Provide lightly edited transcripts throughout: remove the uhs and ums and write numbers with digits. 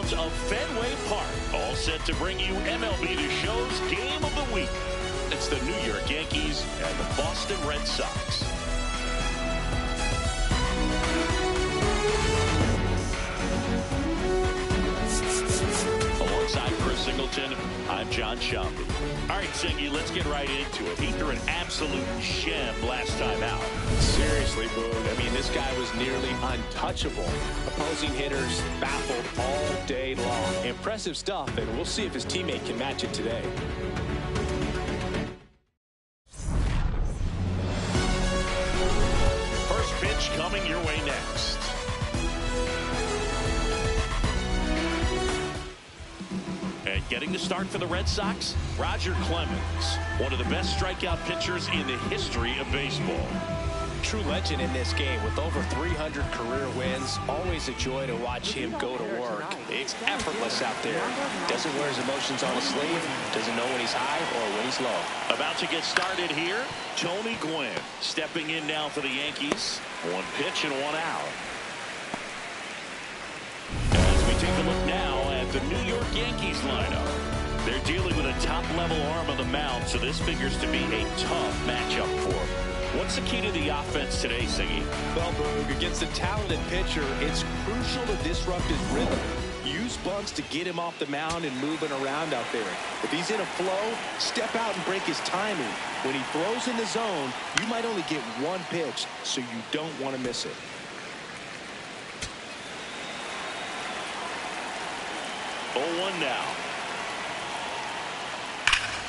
grounds of Fenway Park, all set to bring you MLB The Show's Game of the Week. It's the New York Yankees and the Boston Red Sox. Alongside Chris Singleton, I'm John Shambi. All right, Singy, let's get right into it. He threw an absolute gem last time out. Seriously, Boone. I mean, this guy was nearly untouchable. Opposing hitters baffled all day long. Impressive stuff, and we'll see if his teammate can match it today. First pitch coming your way next. And getting the start for the Red Sox, Roger Clemens, one of the best strikeout pitchers in the history of baseball. True legend in this game with over 300 career wins. Always a joy to watch him go to work. It's effortless out there. Doesn't wear his emotions on his sleeve. Doesn't know when he's high or when he's low. About to get started here, Tony Gwynn stepping in now for the Yankees. One pitch and one out. As we take a look now at the New York Yankees lineup. They're dealing with a top-level arm on the mound, so this figures to be a tough matchup for them. What's the key to the offense today, Siggy? Well, Boog, against a talented pitcher, it's crucial to disrupt his rhythm. Use bunts to get him off the mound and moving around out there. If he's in a flow, step out and break his timing. When he throws in the zone, you might only get one pitch, so you don't want to miss it. Oh, 1 now.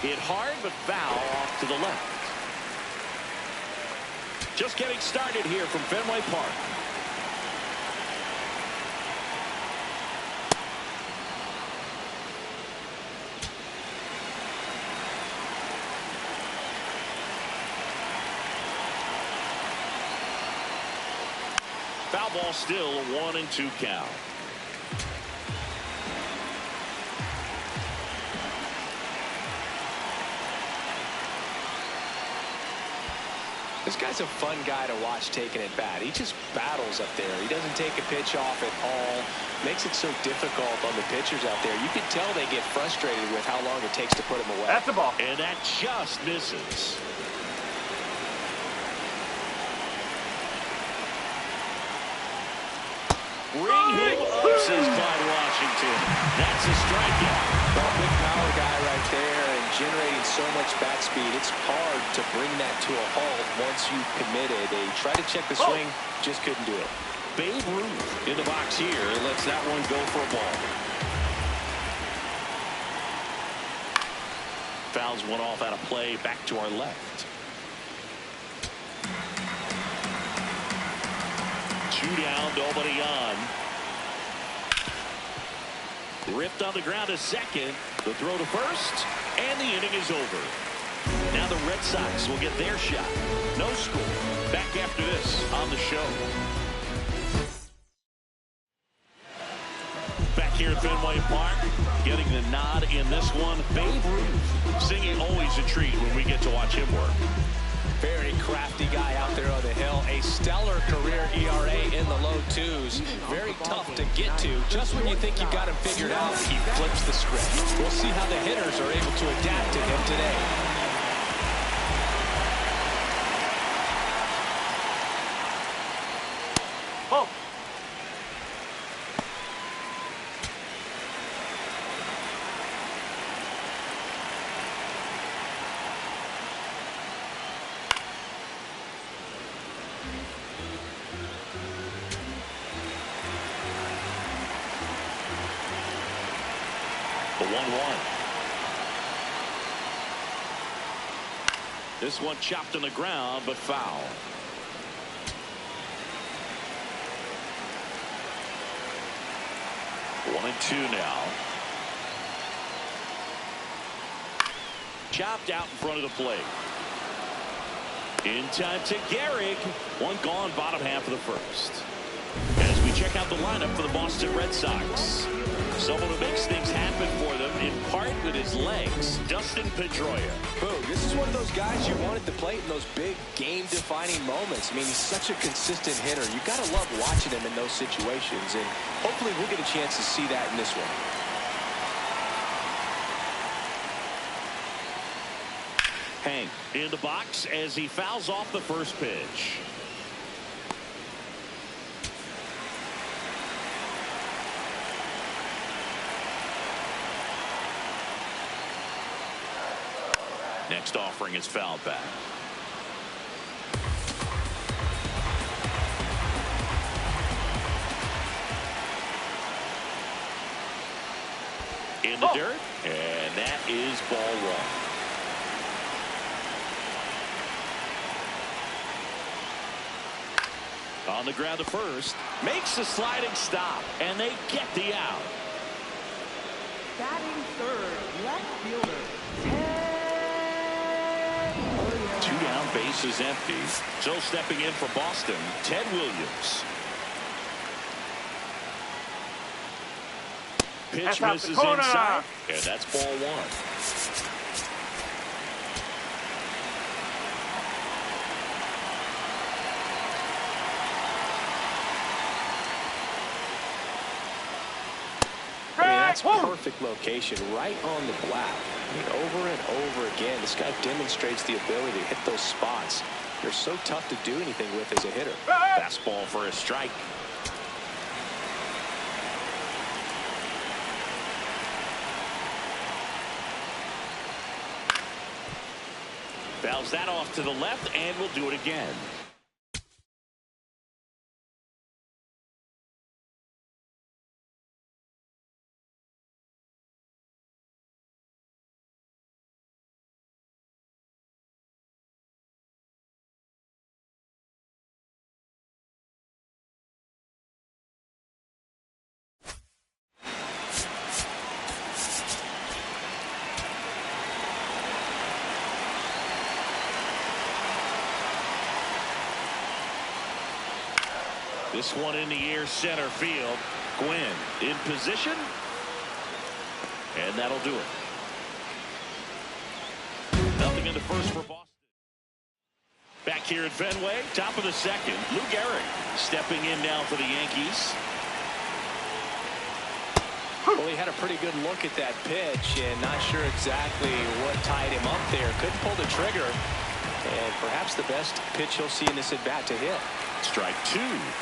Hit hard, but foul off to the left. Just getting started here from Fenway Park. Foul ball still, a 1-2 count. This guy's a fun guy to watch taking it bat. He just battles up there. He doesn't take a pitch off at all. Makes it so difficult on the pitchers out there. You can tell they get frustrated with how long it takes to put him away. That's the ball. And that just misses. Ring him up, says Clyde Washington. That's a strikeout. Well, big power guy right there and generating so much bat speed. It's hard to bring that to a halt once you've committed. They try to check the swing, just couldn't do it. Babe Ruth in the box here. Lets that one go for a ball. Fouls one off out of play. Back to our left. 2 down, nobody on. Ripped on the ground to second. The throw to first, and the inning is over. Now the Red Sox will get their shot. No score. Back after this on the show. Back here at Fenway Park, getting the nod in this one, Babe Ruth. Singing always a treat when we get to watch him work. Very crafty guy out there on the hill. A stellar career ERA in the low 2s. Very tough to get to. Just when you think you've got him figured out, he flips the script. We'll see how the hitters are able to adapt to him today. Oh. The 1-1. This one chopped on the ground, but foul. One and 2 now. Chopped out in front of the plate. In time to Gehrig. One gone, bottom half of the first. As we check out the lineup for the Boston Red Sox. Someone who makes things happen for them, in part with his his legs, Dustin Pedroia. Boom, this is one of those guys you want at the plate in those big game-defining moments. I mean, he's such a consistent hitter. You got to love watching him in those situations, and hopefully we'll get a chance to see that in this one. Hank in the box as he fouls off the first pitch. Next offering is fouled back. In the dirt, and that is ball one. On the ground to first, makes the sliding stop, and they get the out. Batting third, left fielder. Two down, bases empty. So stepping in for Boston, Ted Williams. Pitch misses inside, and that's ball one. That's perfect location, right on the black. I mean, over and over again, this guy demonstrates the ability to hit those spots. They're so tough to do anything with as a hitter. Fastball for a strike. Fouls that off to the left, and will do it again. This one in the air, center field. Gwynn in position, and that'll do it. Nothing in the first for Boston. Back here at Fenway, top of the second, Lou Gehrig stepping in now for the Yankees. Well, he had a pretty good look at that pitch and not sure exactly what tied him up there. Couldn't pull the trigger, and perhaps the best pitch he'll see in this at-bat to hit. Strike two.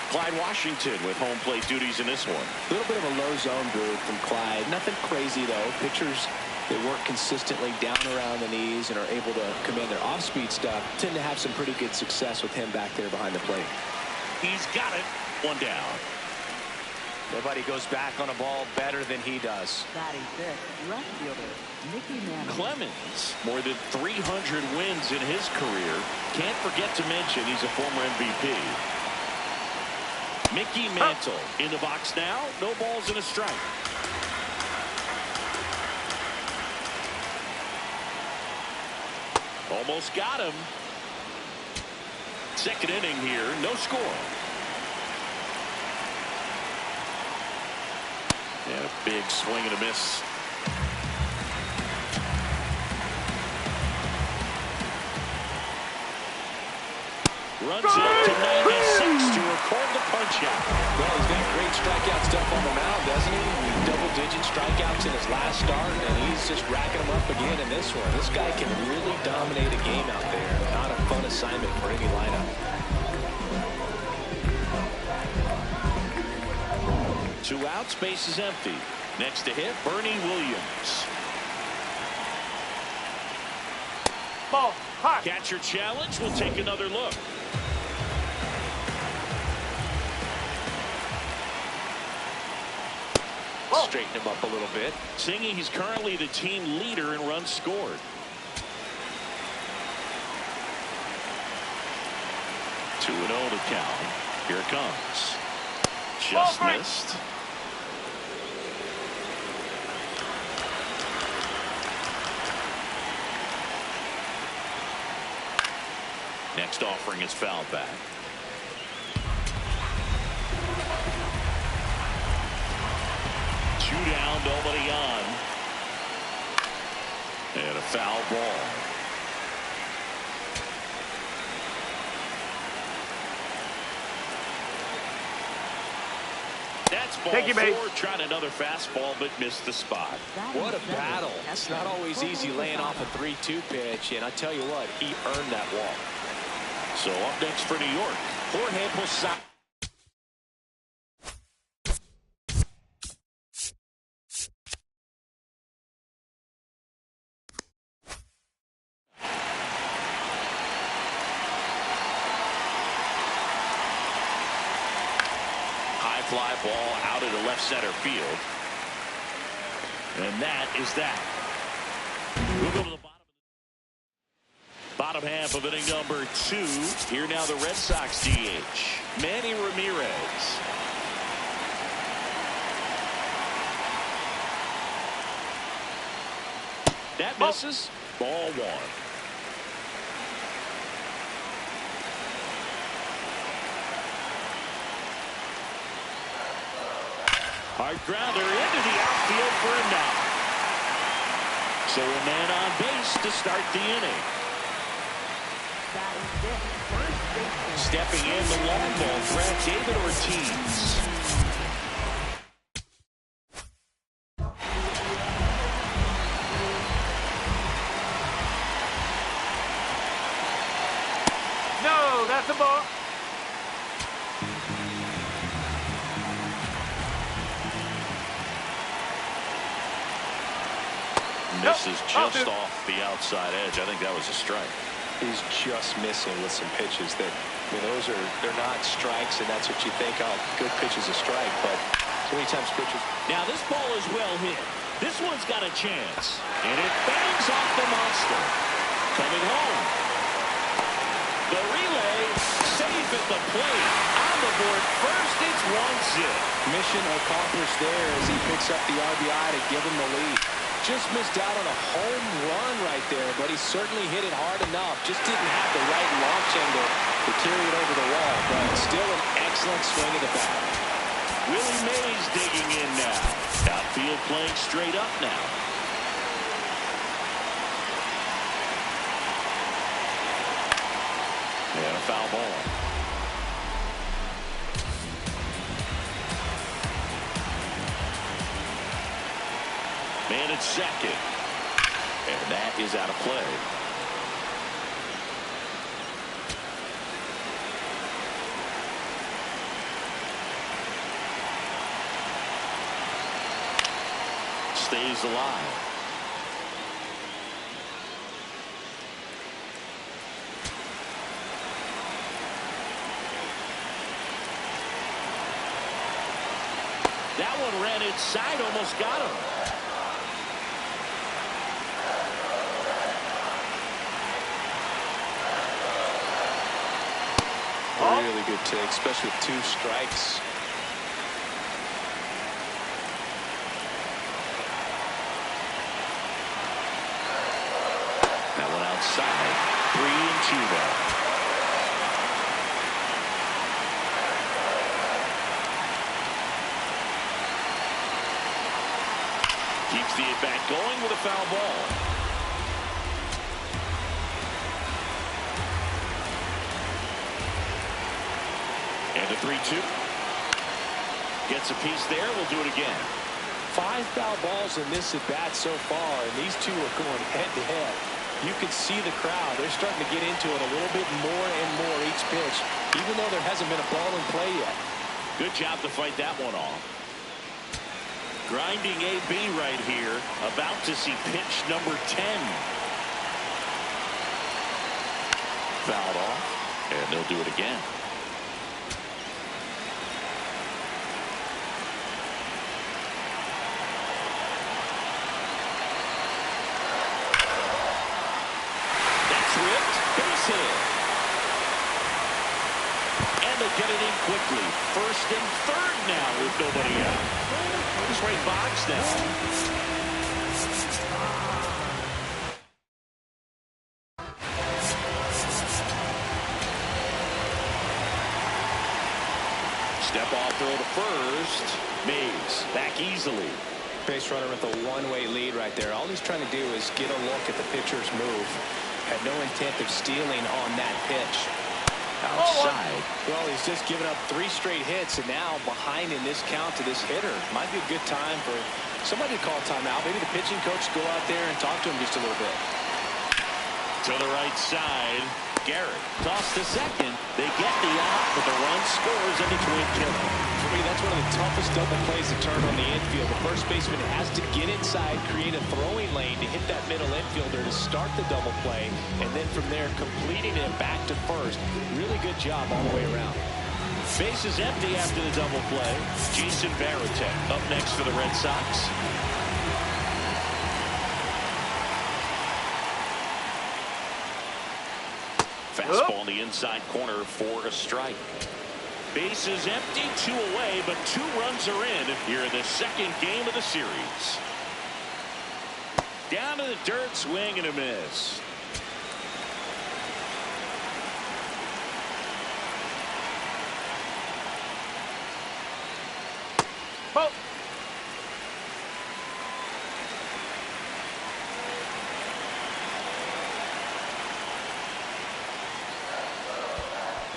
Clyde Washington with home plate duties in this one. A little bit of a low zone move from Clyde. Nothing crazy, though. Pitchers that work consistently down around the knees and are able to command their off-speed stuff tend to have some pretty good success with him back there behind the plate. He's got it. One down. Nobody goes back on a ball better than he does. Batting fifth, left fielder, Mickey Mantle. Clemens, more than 300 wins in his career. Can't forget to mention he's a former MVP. Mickey Mantle in the box now. No balls and a strike. Almost got him. Second inning here, no score. And a big swing and a miss. Runs it up to 96 to record the punch out. Well, he's got great strikeout stuff on the mound, doesn't he? Double-digit strikeouts in his last start, and he's just racking them up again in this one. This guy can really dominate a game out there. Not a fun assignment for any lineup. Two outs, base is empty. Next to hit, Bernie Williams. Ball, hot. Catcher challenge. We'll take another look. Straighten him up a little bit. Singing, he's currently the team leader in runs scored. 2-0 to count. Here it comes. Just missed. Next offering is fouled back. Two down, nobody on. foul ball. That's ball four, trying another fastball, but missed the spot. What a battle. It's not always easy laying off a 3-2 pitch, and I tell you what, he earned that walk. So up next for New York, Jorge Posada. Fly ball out into left center field. And that is that. We'll go to the bottom half of inning number 2. Here now the Red Sox DH, Manny Ramirez. That misses. Ball 1. Hard grounder into the outfield for a knock. So a man on base to start the inning. Stepping in the long ball threat, David Ortiz. No, that's a ball. Misses just off the outside edge. I think that was a strike. He's just missing with some pitches that, I mean, they're not strikes, and that's what you think, oh, good pitch is a strike, but so many times pitchers. Now this ball is well hit. This one's got a chance, and it bangs off the monster. Coming home. The relay, safe at the plate. On the board first, it's 1-0. Mission accomplished there as he picks up the RBI to give him the lead. Just missed out on a home run right there, but he certainly hit it hard enough. Just didn't have the right launch angle to carry it over the wall, but still an excellent swing of the bat. Willie Mays digging in now. Outfield playing straight up now. And a foul ball. Man at second. And that is out of play. Stays alive. That one ran inside, almost got him. Really good take, especially with 2 strikes. That one outside. 3-2 now. Keeps the at-bat going with a foul ball. And a 3-2. Gets a piece there. We'll do it again. 5 foul balls in this at-bat so far, and these 2 are going head-to-head. You can see the crowd. They're starting to get into it a little bit more and more each pitch, even though there hasn't been a ball in play yet. Good job to fight that one off. Grinding AB right here. About to see pitch number 10. Fouled off, and they'll do it again. And they get it in quickly. First and third now with nobody out. He's right box now. Step off throw to first. Mays back easily. Base runner with a one-way lead right there. All he's trying to do is get a look at the pitcher's move. Had no intent of stealing on that pitch. Outside. Well, he's just given up 3 straight hits, and now behind in this count to this hitter. Might be a good time for somebody to call timeout. Maybe the pitching coach go out there and talk to him just a little bit. To the right side, Garrett tossed to second. They get the out, but the run scores in between killing. For me, that's one of the toughest double plays to turn on the infield. The first baseman has to get inside, create a throwing lane to hit that middle infielder to start the double play, and then from there completing it back to first. Really good job all the way around. Base is empty after the double play. Jason Varitek up next for the Red Sox. Fastball in the inside corner for a strike. Base is empty, 2 away, but 2 runs are in here in the second game of the series. Down to the dirt, swing and a miss. Oh.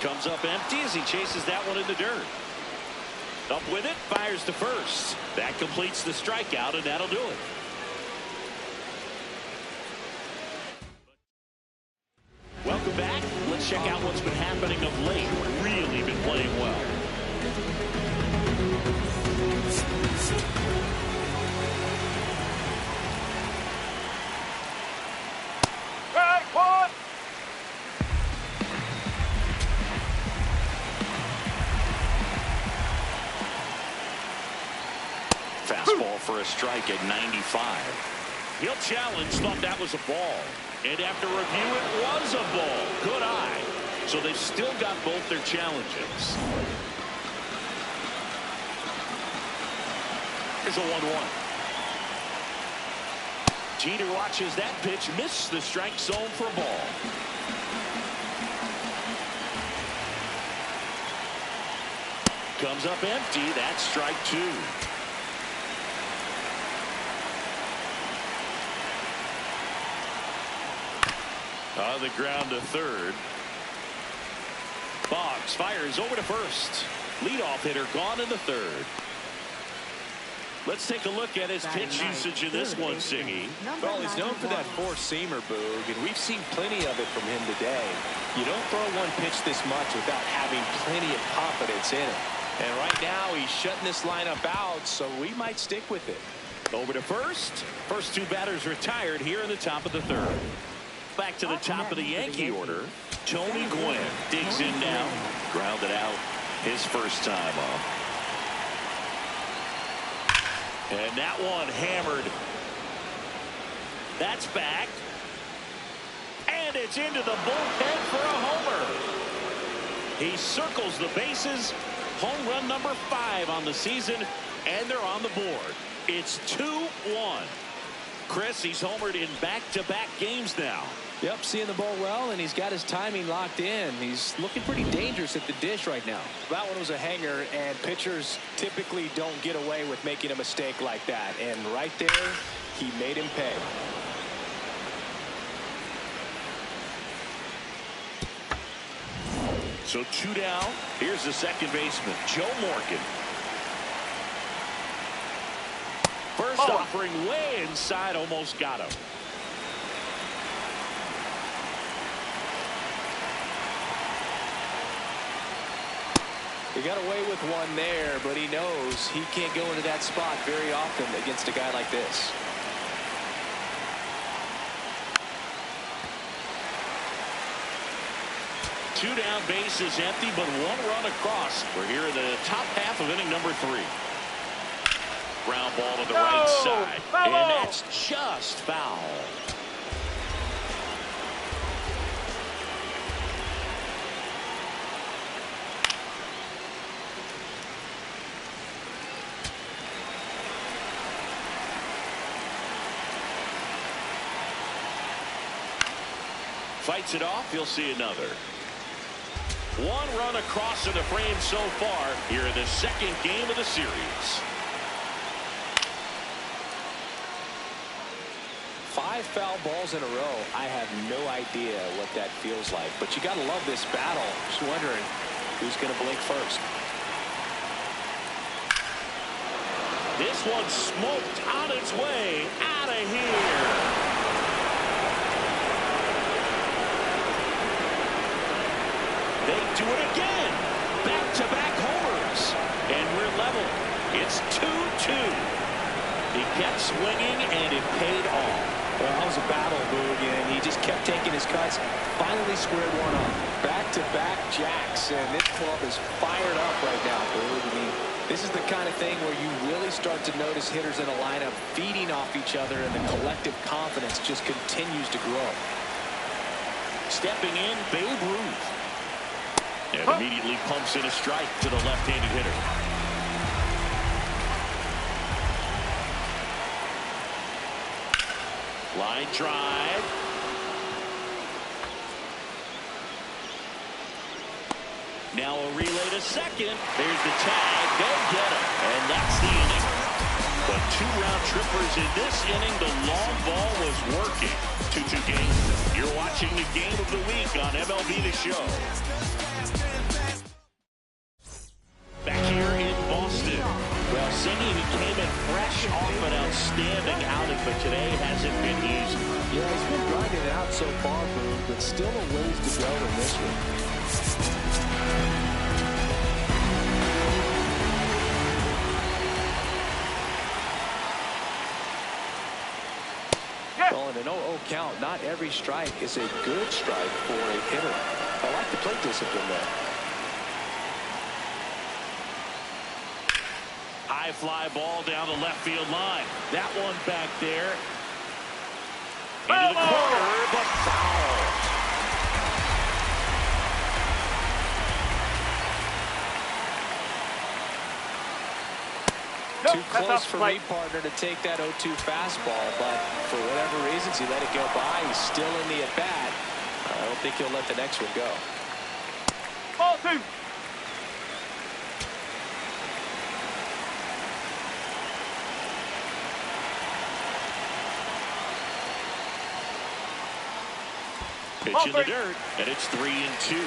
Comes up empty as he chases that one in the dirt. Up with it, fires to first. That completes the strikeout, and that'll do it. Welcome back. Let's check out what's been happening of late. Really been playing well. Fastball for a strike at 95. He'll challenge, thought that was a ball. And after review, it was a ball. Good eye. So they've still got both their challenges. Here's a 1-1. Jeter watches that pitch miss the strike zone for a ball. Comes up empty. That's strike 2. On the ground to third. Boggs fires over to first. Leadoff hitter gone in the third. Let's take a look at his pitch usage in this one, Siggy. Well, he's known for that four-seamer, Boog, and we've seen plenty of it from him today. You don't throw one pitch this much without having plenty of confidence in it. And right now, he's shutting this lineup out, so we might stick with it. Over to first. First 2 batters retired here in the top of the third. Back to the top of the Yankee order. Tony Gwynn digs in now. Grounded out his first time up. And that one hammered. That's back. And it's into the bullpen for a homer. He circles the bases. Home run number 5 on the season. And they're on the board. It's 2-1. Chris, he's homered in back-to-back games now. Yep, seeing the ball well, and he's got his timing locked in. He's looking pretty dangerous at the dish right now. That one was a hanger, and pitchers typically don't get away with making a mistake like that. And right there, he made him pay. So 2 down. Here's the second baseman, Joe Morgan. First offering way inside, almost got him. He got away with one there, but he knows he can't go into that spot very often against a guy like this. Two down, base is empty, but 1 run across. We're here in the top half of inning number 3. Ground ball to the right side, and that's just foul. Fights it off. You'll see another. 1 run across in the frame so far here in the second game of the series. 5 foul balls in a row. I have no idea what that feels like. But you got to love this battle. Just wondering who's going to blink first. This one smoked on its way out of here. They do it again. Back-to-back homers. And we're level. It's 2-2. He kept swinging, and it paid off. Well, that was a battle, Boog, and he just kept taking his cuts. Finally squared one up. Back-to-back jacks, and this club is fired up right now, Boog. I mean, this is the kind of thing where you really start to notice hitters in a lineup feeding off each other, and the collective confidence just continues to grow. Stepping in, Babe Ruth. And immediately pumps in a strike to the left-handed hitter. Line drive. Now a relay to second. There's the tag. They'll get him. And that's the inning. But 2 round trippers in this inning. The long ball was working. 2-2 game. You're watching the game of the week on MLB The Show. Back here in Boston. Well, Singy came in fresh off an outstanding outing, but today hasn't been easy. Yeah, he's been grinding it out so far, Boog, but still a ways to go in this one. Well, in an 0-0 count, not every strike is a good strike for a hitter. I like the plate discipline there. High fly ball down the left field line. That one back there. Into the corner, but foul. Too close for me, partner, to take that 0-2 fastball, but for whatever reasons, he let it go by. He's still in the at-bat. I don't think he'll let the next one go. Ball 2. Pitch in the dirt, and it's 3-2.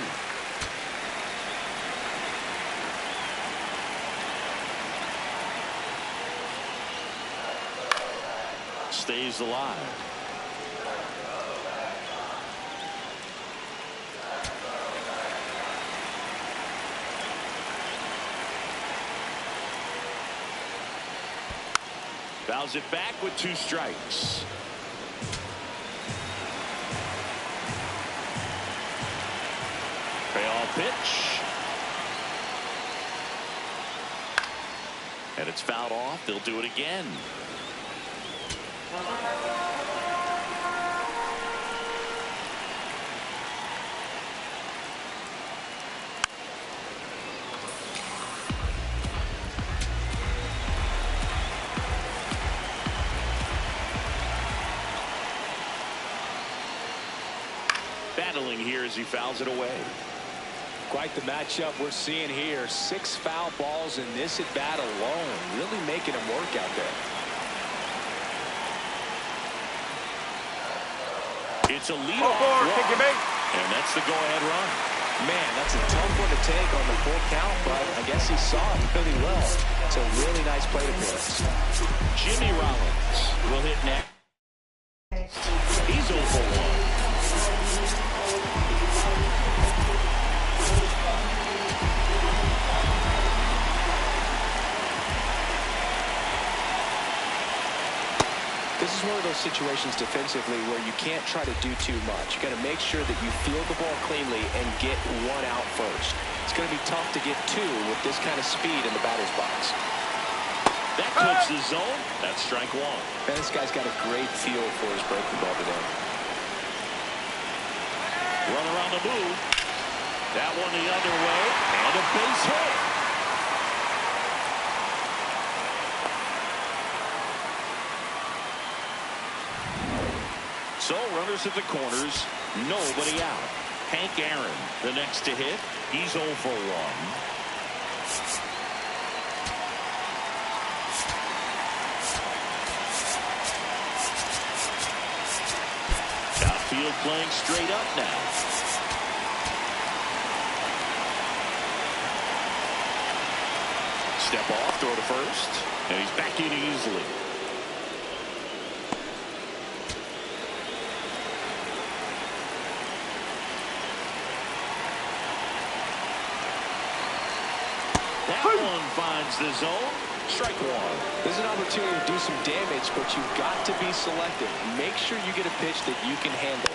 Stays alive. Fouls it back with 2 strikes. Payoff pitch. And it's fouled off. They'll do it again. Battling here as he fouls it away. Quite the matchup we're seeing here. 6 foul balls in this at-bat alone. Really making him work out there. It's a leadoff walk, and that's the go-ahead run. Man, that's a tough one to take on the full count, but I guess he saw it really well. It's a really nice plate appearance. Jimmy Rollins will hit next. He's 0 for 1. This is one of those situations defensively where you can't try to do too much. You got to make sure that you field the ball cleanly and get 1 out first. It's going to be tough to get 2 with this kind of speed in the batter's box. That clips the zone. That's strike 1. Man, this guy's got a great feel for his breaking ball today. Run around the move. That one the other way, and a base hit. So runners at the corners, nobody out. Hank Aaron, the next to hit. He's 0 for 1. Infield playing straight up now. Step off, throw to first, and he's back in easily. That one finds the zone. Strike one. There's an opportunity to do some damage, but you've got to be selective. Make sure you get a pitch that you can handle.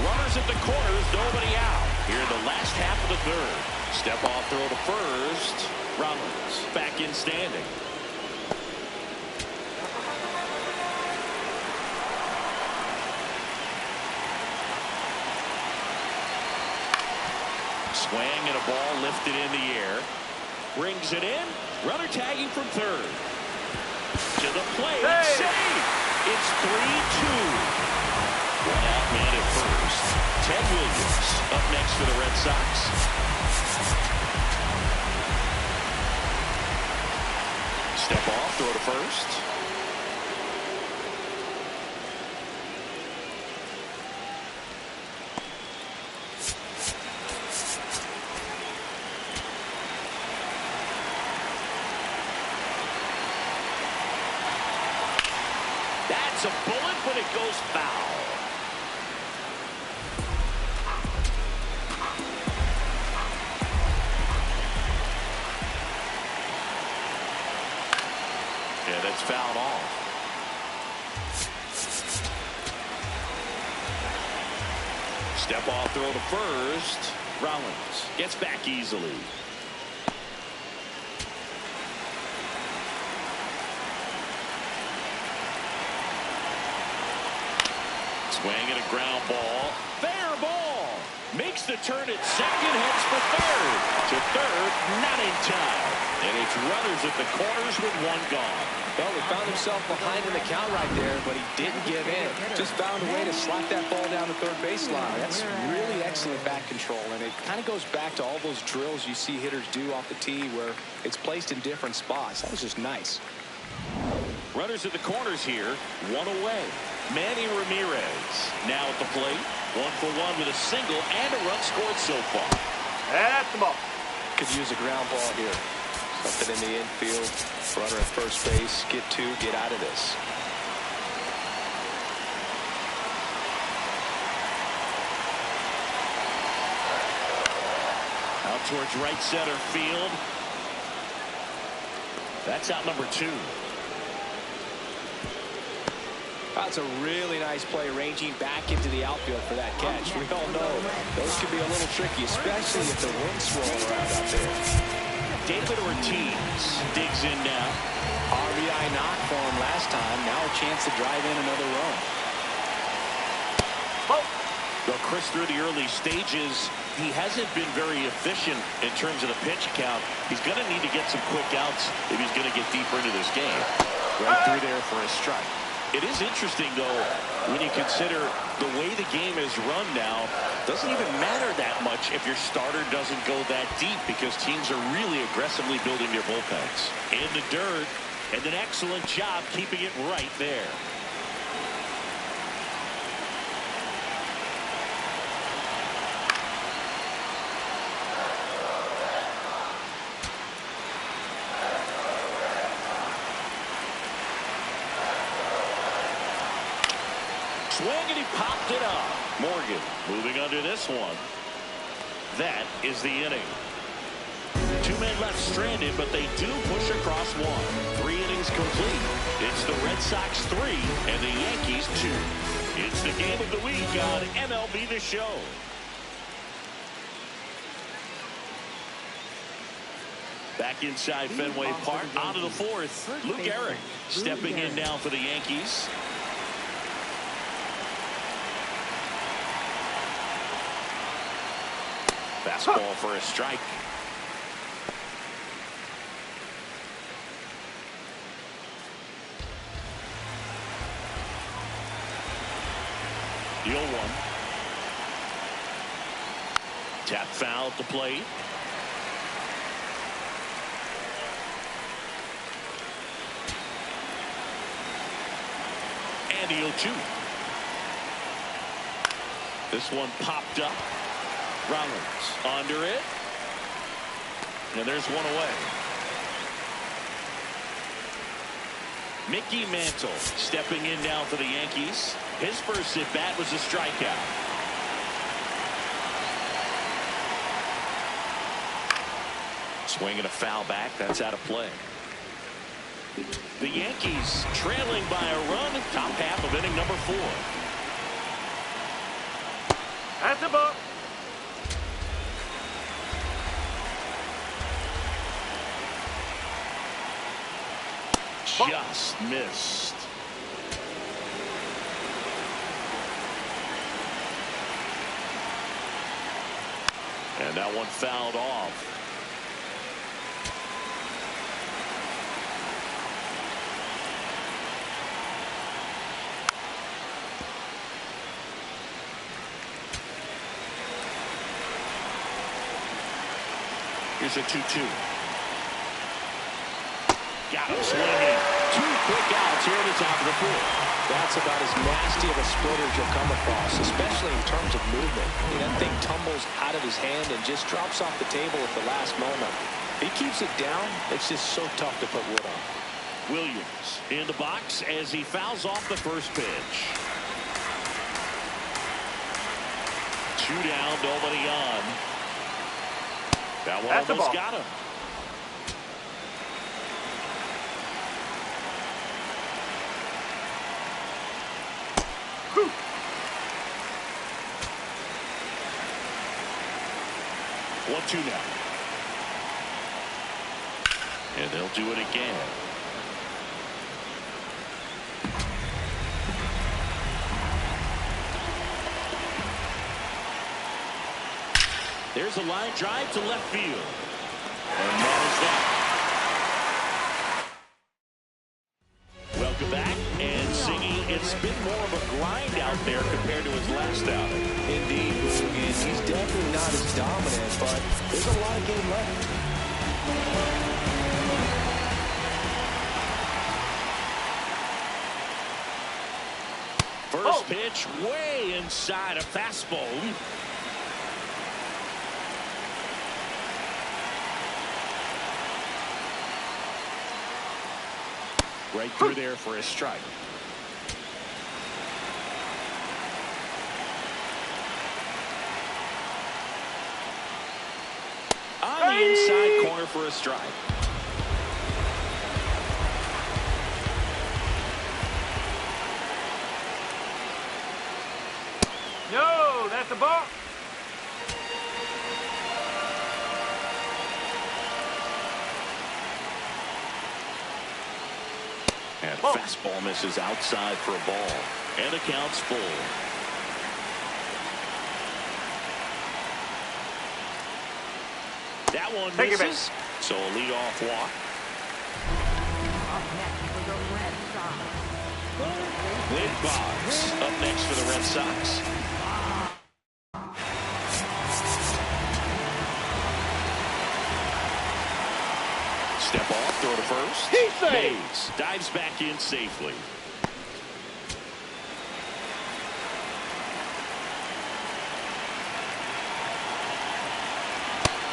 Runners at the corners, nobody out. Here in the last half of the third. Step off, throw to first. Rollins back in standing. Swing and a ball lifted in the air. Brings it in. Runner tagging from third. To the plate. Save! It's 3-2. One out man at first. Ted Williams up next for the Red Sox. Step off, throw to first. That's a bullet, but it goes foul. Yeah, that's fouled off. Step off, throw to first. Rollins gets back easily. Swing and a ground ball. Fair ball. Makes the turn at second, heads for third. To third, not in time. And it's runners at the corners with one gone. Well, he found himself behind in the count right there, but he didn't give in. Just found a way to slap that ball down the third baseline. That's really excellent bat control, and it kind of goes back to all those drills you see hitters do off the tee where it's placed in different spots. That was just nice. Runners at the corners here, one away. Manny Ramirez now at the plate. 1-for-1 with a single and a run scored so far. That's the ball. Could use a ground ball here. Something in the infield. Runner at first base. Get two. Get out of this. Out towards right center field. That's out number 2. That's a really nice play, ranging back into the outfield for that catch. We all know those can be a little tricky, especially if the wind's swirling around out there. David Ortiz digs in now. RBI knock for him last time. Now a chance to drive in another run. Well, Chris, through the early stages, he hasn't been very efficient in terms of the pitch count. He's going to need to get some quick outs if he's going to get deeper into this game. Right through there for a strike. It is interesting, though, when you consider the way the game is run now. Doesn't even matter that much if your starter doesn't go that deep because teams are really aggressively building their bullpens. In the dirt, and an excellent job keeping it right there. Swing and he popped it up. Morgan moving under this one. That is the inning. 2 men left stranded, but they do push across one. 3 innings complete. It's the Red Sox 3 and the Yankees 2. It's the game of the week on MLB The Show. Back inside Fenway Park, on to the 4th. Luke Gehrig stepping in now for the Yankees. Fastball for a strike. The 0-1. Tap foul at the plate. And the 0-2. This one popped up. Rollins under it. And there's one away. Mickey Mantle stepping in now for the Yankees. His first at bat was a strikeout. Swinging a foul back. That's out of play. The Yankees trailing by a run. Top half of inning number 4. That's the ball. Just missed. And that one fouled off. Here's a 2-2. Got him swinging. 2 quick outs here at the top of the 4th. That's about as nasty of a splitter as you'll come across, especially in terms of movement. That thing tumbles out of his hand and just drops off the table at the last moment. If he keeps it down, it's just so tough to put wood on. Williams in the box as he fouls off the first pitch. 2 down, nobody on. That one almost got him. Whew. 1-2 now. And they'll do it again. There's a line drive to left field. And that is that. Welcome back. And singing, it's been more of a grind out there compared to his last outing. Indeed, he's definitely not as dominant, but there's a lot of game left. First pitch way inside a fastball. Right through there for a strike. On the inside corner for a strike. No, that's the ball. And fastball misses outside for a ball. And the count's full. That one misses. So a leadoff walk. Lynn Boggs up next for the Red Sox. Step off, throw to first. Mays dives back in safely.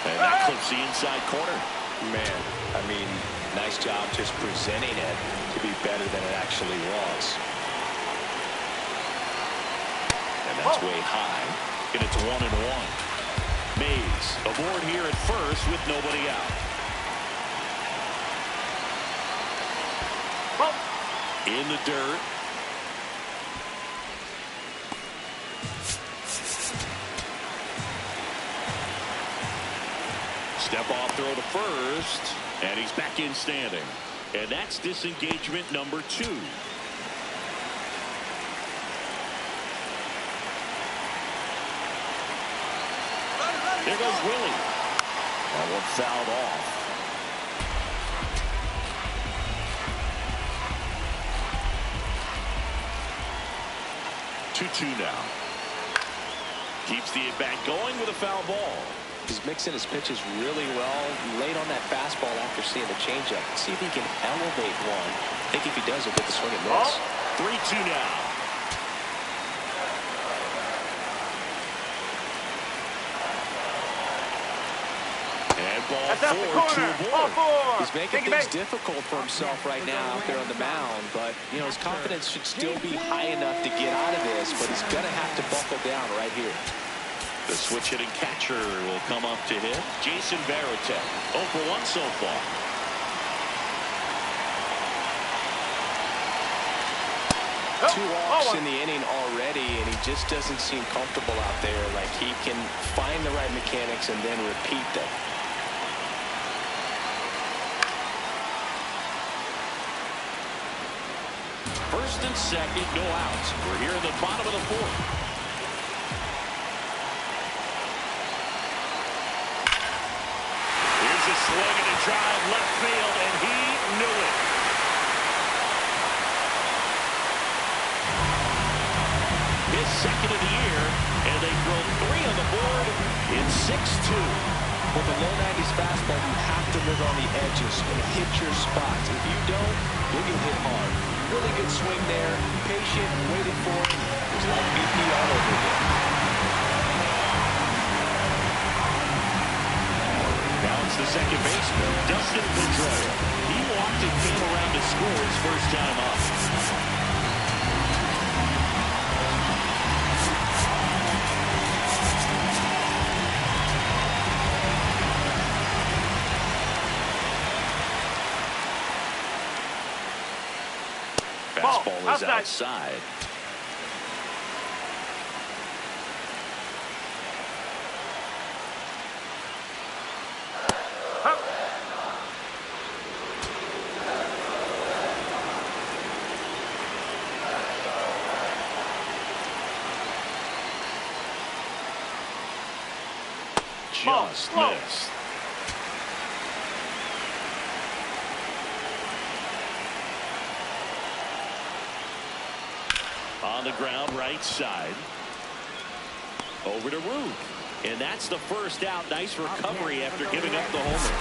And that clips the inside corner. Man, I mean, nice job just presenting it to be better than it actually was. And that's way high. And it's 1-1. Mays aboard here at first with nobody out. In the dirt. Step off throw to first. And he's back in standing. And that's disengagement number 2. There goes Willie. That one fouled off. 2-2 now. Keeps the at-bat going with a foul ball. He's mixing his pitches really well. Late on that fastball after seeing the changeup. See if he can elevate one. I think if he does, he'll get the swing and miss. 3-2 now. And ball four to the board. He's making things difficult for himself right now out there on the mound, but you know his confidence should still be high enough to get out of this, but he's going to have to buckle down right here. The switch hitting catcher will come up to hit. Jason Varitek, 0 for 1 so far. Two walks in the inning already, and he just doesn't seem comfortable out there. Like he can find the right mechanics and then repeat them. First and second, no outs. We're here in the bottom of the fourth. Here's a swing and a drive left field, and he knew it. His second of the year, and they throw 3 on the board in 6-2. With a low 90s fastball, you have to live on the edges and hit your spots. If you don't, you'll get hit hard. Really good swing there. Patient, waited for it. It was like BP all over again. Now it's the second baseman, Dustin Pedroia. He walked and came around to score his first time up. Fastball is outside. Just missed. On the ground, right side. Over to Root. And that's the first out. Nice recovery after giving up the homer.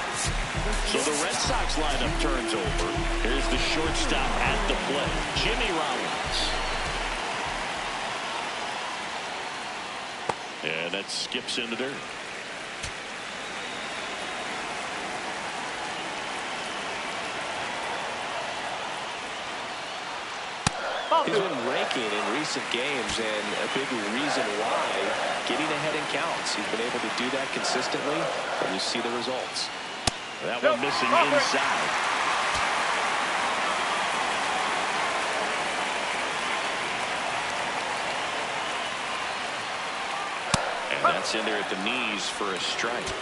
So the Red Sox lineup turns over. Here's the shortstop at the plate, Jimmy Rollins. And that skips into dirt. He's been ranking in recent games, and a big reason why, getting ahead in counts. He's been able to do that consistently, and you see the results. That one missing inside. And that's in there at the knees for a strike.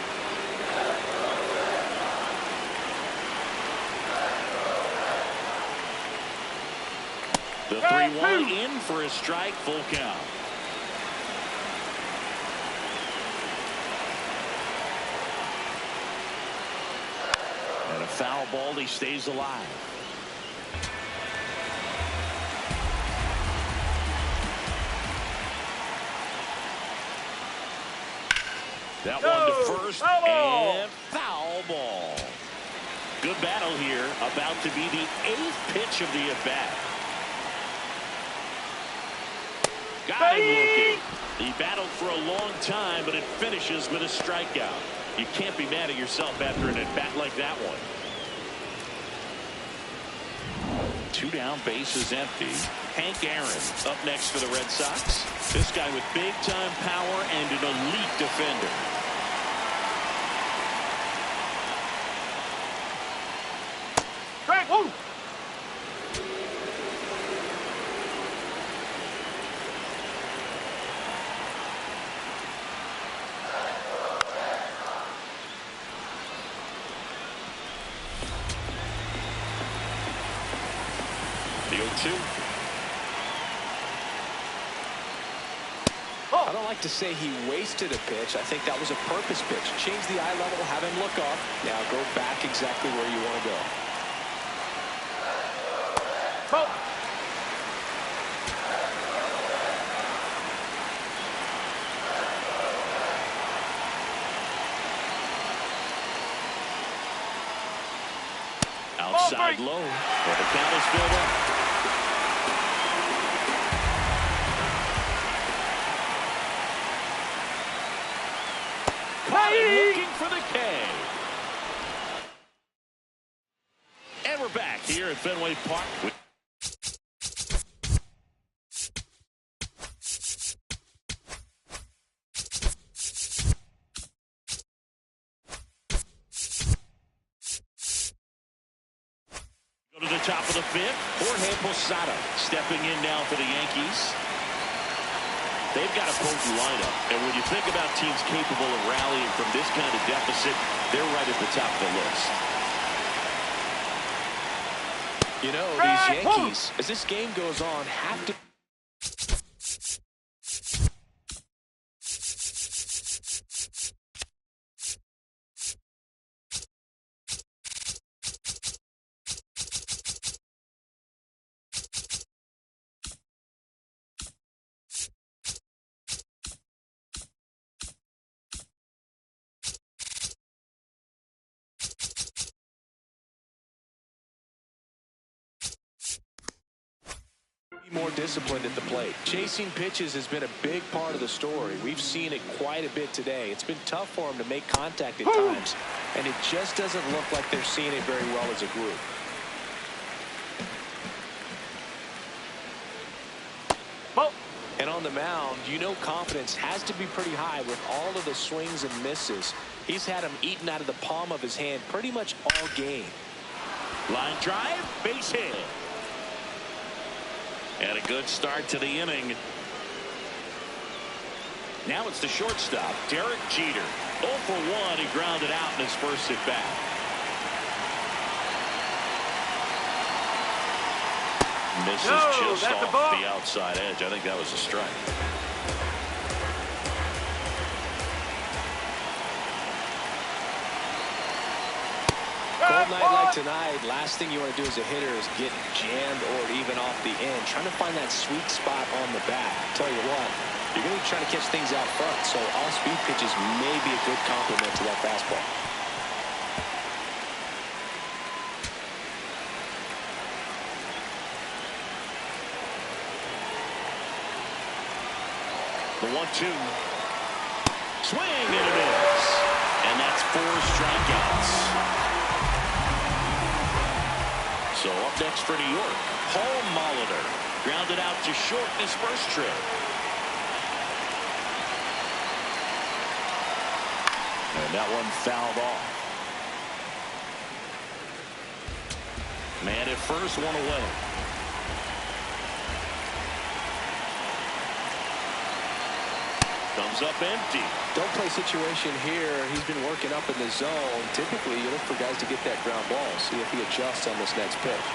The 3-1 in for a strike, full count. And a foul ball, he stays alive. That one to first, and foul ball. Good battle here, about to be the 8th pitch of the at-bat. Got him looking. He battled for a long time, but it finishes with a strikeout. You can't be mad at yourself after an at-bat like that one. 2 down, bases empty. Hank Aaron up next for the Red Sox. This guy with big-time power and an elite defender. Strike. Woo. The 0-2. I don't like to say he wasted a pitch. I think that was a purpose pitch. Change the eye level, have him look off. Now go back exactly where you want to go. Outside low. Well, the count is filled up. looking for the K. And we're back here at Fenway Park. Go to the top of the fifth. Jorge Posada stepping in now for the Yankees. They've got a potent lineup, and when you think about teams capable of rallying from this kind of deficit, they're right at the top of the list. You know, these Yankees, as this game goes on, have to... more disciplined at the plate. Chasing pitches has been a big part of the story. We've seen it quite a bit today. It's been tough for them to make contact at times, and it just doesn't look like they're seeing it very well as a group. And on the mound, you know confidence has to be pretty high with all of the swings and misses. He's had them eaten out of the palm of his hand pretty much all game. Line drive, base hit. And a good start to the inning. Now it's the shortstop, Derek Jeter. 0 for 1, he grounded out in his first at bat. Misses just off the outside edge. I think that was a strike. Cold night like tonight, last thing you want to do as a hitter is get jammed or even off the end. Trying to find that sweet spot on the bat. Tell you what, you're going to be trying to catch things out front, so all-speed pitches may be a good complement to that fastball. The 1-2. Swing and a miss. And that's 4 strikeouts. So up next for New York, Paul Molitor grounded out to short in his first trip. And that one fouled off. Man at first, one away. Comes up empty. Don't play situation here. He's been working up in the zone. Typically, you look for guys to get that ground ball. See if he adjusts on this next pitch.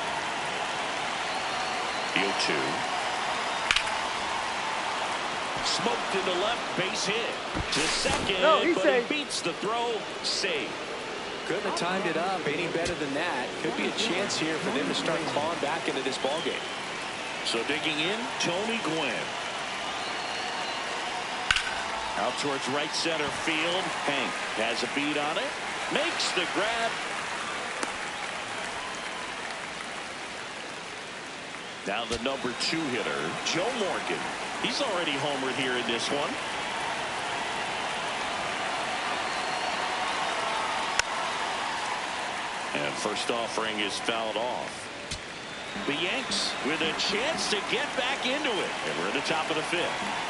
The 0-2. Smoked into left, base hit. To second, but he beats the throw. Save. Couldn't have timed it up any better than that. Could be a chance here for them to start clawing back into this ballgame. So digging in, Tony Gwynn. Out towards right center field. Hank has a beat on it. Makes the grab. Now the number 2 hitter, Joe Morgan. He's already homered here in this one. And first offering is fouled off. The Yanks with a chance to get back into it. And we're at the top of the 5th.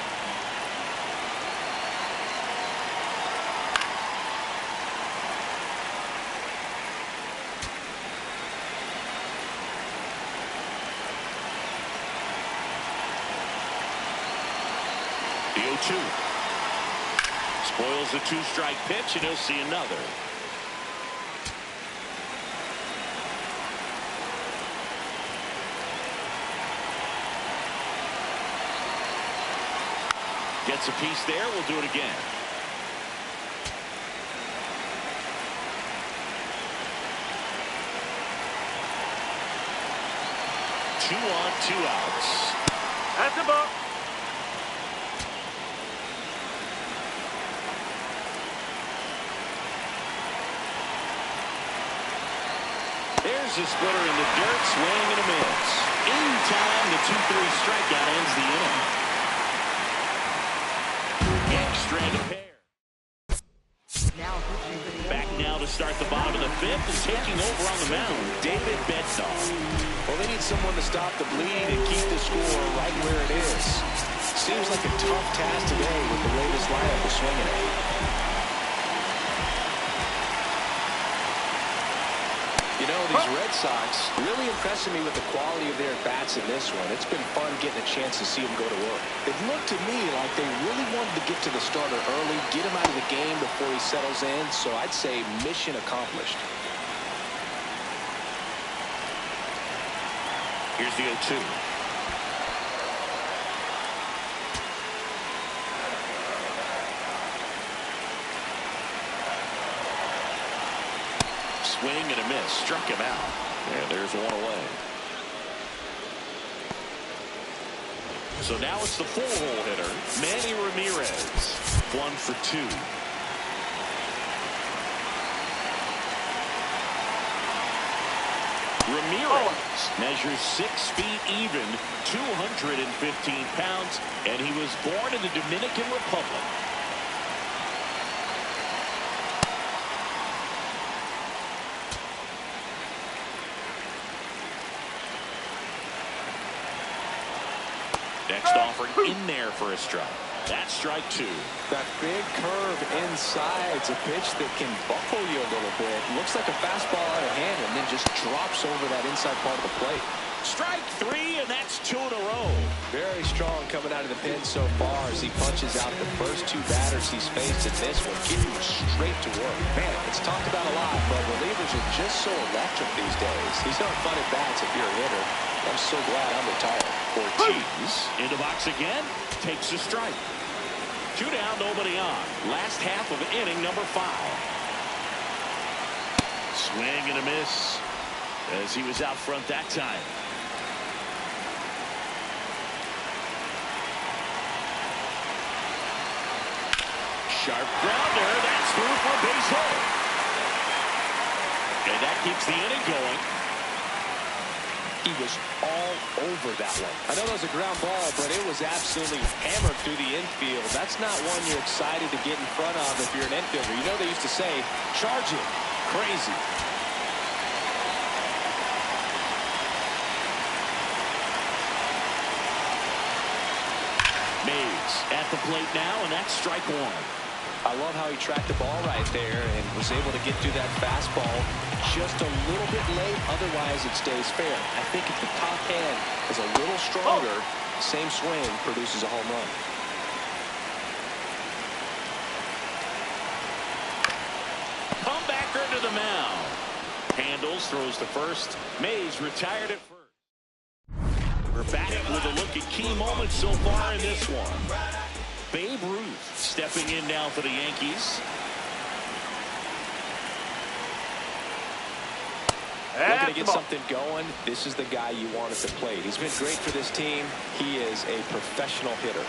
The 0-2. Spoils the 2-strike pitch, and he'll see another. Gets a piece there. We'll do it again. Two on, 2 outs. That's a ball. There's a splitter in the dirt, swing and a miss. In time, the 2-3 strikeout ends the inning. Yanks strand a pair. taking over on the mound, David Bednar. Well, they need someone to stop the bleed and keep the score right where it is. Seems like a tough task today with the way this lineup is swinging it. You know, these Red Sox really impressing me with the quality of their bats in this one. It's been fun getting a chance to see them go to work. It looked to me like they really wanted to get to the starter early, get him out of the game before he settles in, so I'd say mission accomplished. Here's the 0-2. Swing and a miss. Struck him out. And there's one away. So now it's the four-hole hitter, Manny Ramirez. 1 for 2. Ramirez measures 6 feet even, 215 pounds, and he was born in the Dominican Republic. Next offering in there for a strike. That's strike 2. That big curve inside's a pitch that can buckle you a little bit. Looks like a fastball out of hand and then just drops over that inside part of the plate. Strike 3, and that's 2 in a row. Very strong coming out of the pen so far as he punches out the first 2 batters he's faced in this one, getting straight to work. Man, it's talked about a lot, but relievers are just so electric these days. These aren't fun at bats if you're a hitter. I'm so glad I'm retired. Ortiz in the box again, takes a strike. 2 down, nobody on. Last half of inning number 5. Swing and a miss as he was out front that time. Sharp grounder, that's through for a base hit. And that keeps the inning going. He was all over that one. I know that was a ground ball, but it was absolutely hammered through the infield. That's not one you're excited to get in front of if you're an infielder. You know they used to say, charge it. Crazy. Mays at the plate now, and that's strike 1. I love how he tracked the ball right there and was able to get through that fastball just a little bit late. Otherwise, it stays fair. I think if the top hand is a little stronger, same swing produces a home run. Comebacker to the mound. Handles, throws to first. Mays retired at first. We're back with a look at key moments so far in this one. Babe Ruth stepping in now for the Yankees. Looking to get something going. This is the guy you want at the plate. He's been great for this team. He is a professional hitter.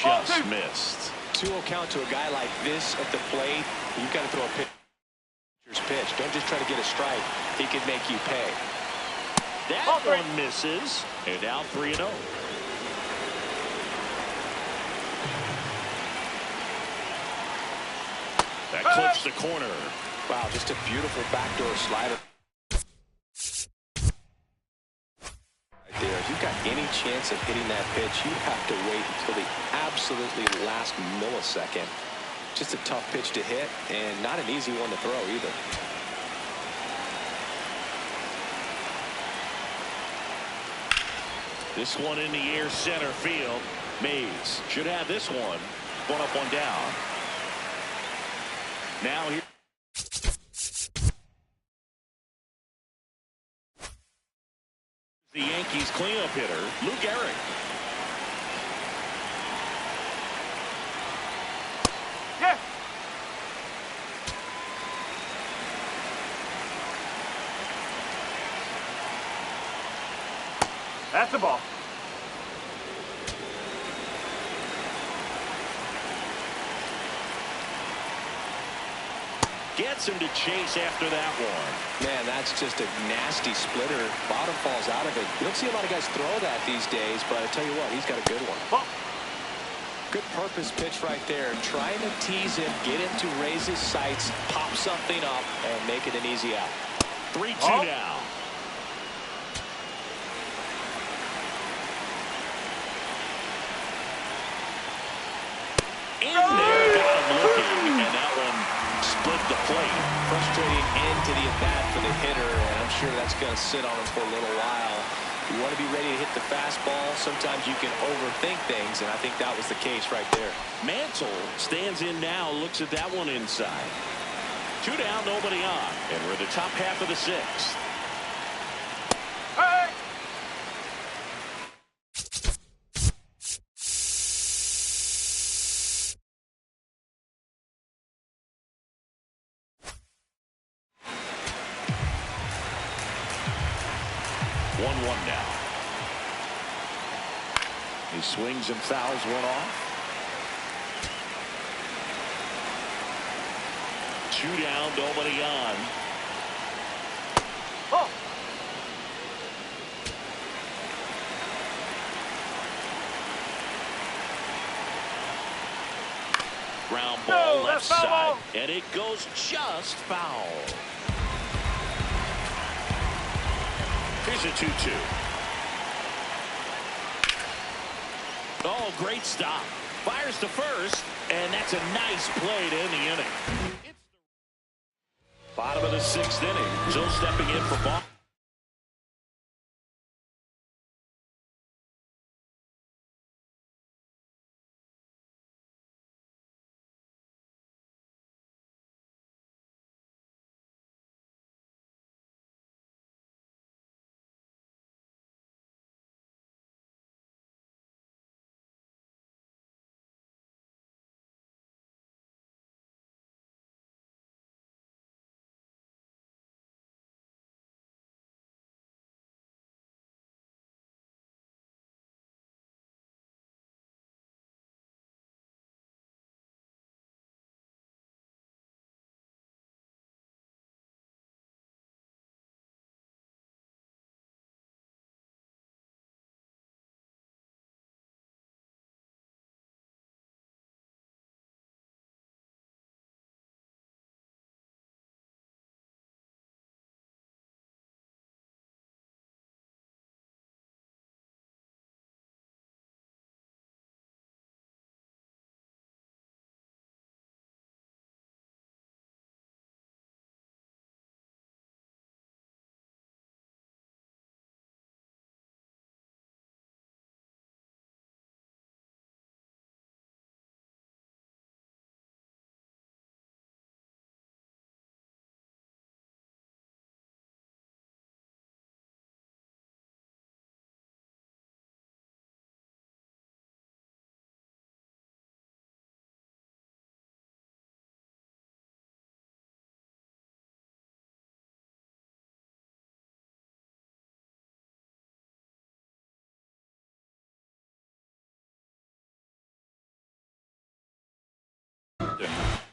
just missed. 2-0 count to a guy like this at the plate. You've got to throw a pitcher's pitch. Don't just try to get a strike. He can make you pay. That one misses. And now 3-0. That clips the corner. Wow, just a beautiful backdoor slider. Right there. If you've got any chance of hitting that pitch, you have to wait until the absolutely last millisecond. Just a tough pitch to hit, and not an easy one to throw either. This one in the air center field. Mays should have this one. One up, one down. Now here. The Yankees cleanup hitter, Lou Gehrig. Yeah. That's the ball. Gets him to chase after that one. Man, that's just a nasty splitter. Bottom falls out of it. You don't see a lot of guys throw that these days, but I tell you what, he's got a good one. Ball. Good purpose pitch right there. Trying to tease him, get him to raise his sights, pop something up, and make it an easy out. 3-2 now. In there, got him looking, and that one split the plate. Frustrating end to the at-bat for the hitter, and I'm sure that's going to sit on him for a little while. You want to be ready to hit the fastball. Sometimes you can overthink things, and I think that was the case right there. Mantle stands in now, looks at that one inside. 2 down, nobody on, and we're in the top half of the 6th. Hey. One now. He swings and fouls one off. 2 down, nobody on. Oh. Ground ball No, left that's foul side, ball. and it goes just foul. Here's a 2-2. Oh, great stop. Fires to first, and that's a nice play to end the inning. It's the bottom of the 6th inning. Still stepping in for Boston. Yeah.